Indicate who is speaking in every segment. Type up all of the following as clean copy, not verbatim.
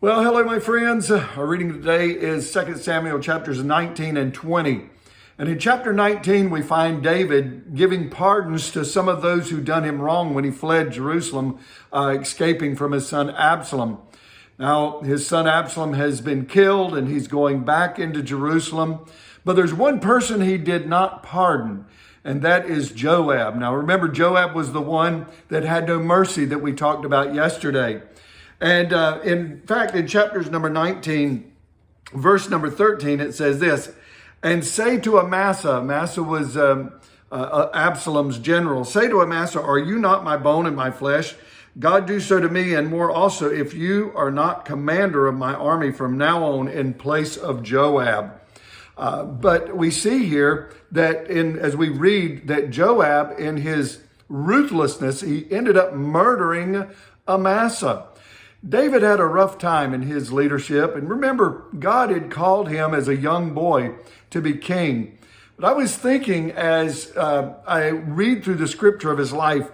Speaker 1: Well, hello, my friends. Our reading today is 2 Samuel chapters 19 and 20. And in chapter 19, we find David giving pardons to some of those who done him wrong when he fled Jerusalem, escaping from his son Absalom. Now, his son Absalom has been killed and he's going back into Jerusalem. But there's one person he did not pardon, and that is Joab. Now, remember, Joab was the one that had no mercy that we talked about yesterday. And in fact, in chapters number 19, verse number 13, it says this, "And say to Amasa," Amasa was Absalom's general, "say to Amasa, are you not my bone and my flesh? God do so to me and more also, if you are not commander of my army from now on in place of Joab." But we see here that as we read that Joab, in his ruthlessness, he ended up murdering Amasa. David had a rough time in his leadership. And remember, God had called him as a young boy to be king. But I was thinking as I read through the scripture of his life,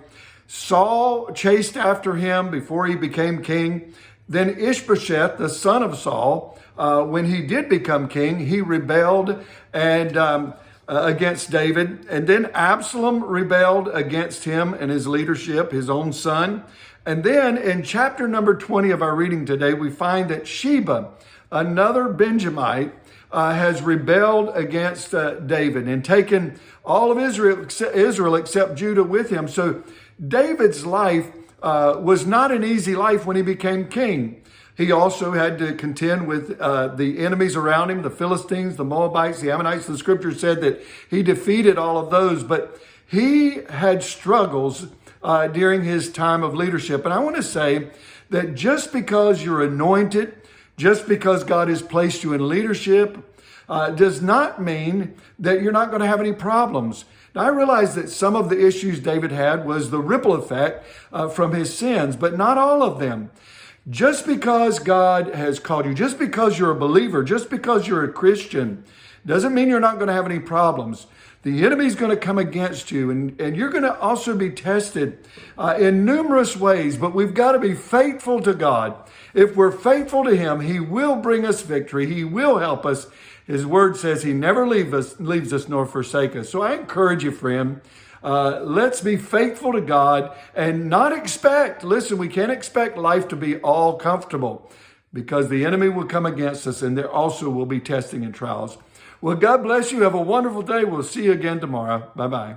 Speaker 1: Saul chased after him before he became king. Then Ishbosheth, the son of Saul, when he did become king, he rebelled and against David. And then Absalom rebelled against him and his leadership, his own son. And then in chapter number 20 of our reading today, we find that Sheba, another Benjamite, has rebelled against David and taken all of Israel except Judah with him. So David's life was not an easy life when he became king. He also had to contend with the enemies around him, the Philistines, the Moabites, the Ammonites. The scripture said that he defeated all of those, but he had struggles during his time of leadership. And I want to say that just because you're anointed, just because God has placed you in leadership, does not mean that you're not going to have any problems. Now, I realize that some of the issues David had was the ripple effect from his sins, but not all of them. Just because God has called you, just because you're a believer, just because you're a Christian, doesn't mean you're not going to have any problems. The enemy's going to come against you, and you're going to also be tested in numerous ways, but we've got to be faithful to God. If we're faithful to Him, He will bring us victory. He will help us. His word says He never leaves us nor forsake us. So I encourage you, friend, let's be faithful to God and not expect, listen, we can't expect life to be all comfortable because the enemy will come against us and there also will be testing and trials. Well, God bless you. Have a wonderful day. We'll see you again tomorrow. Bye-bye.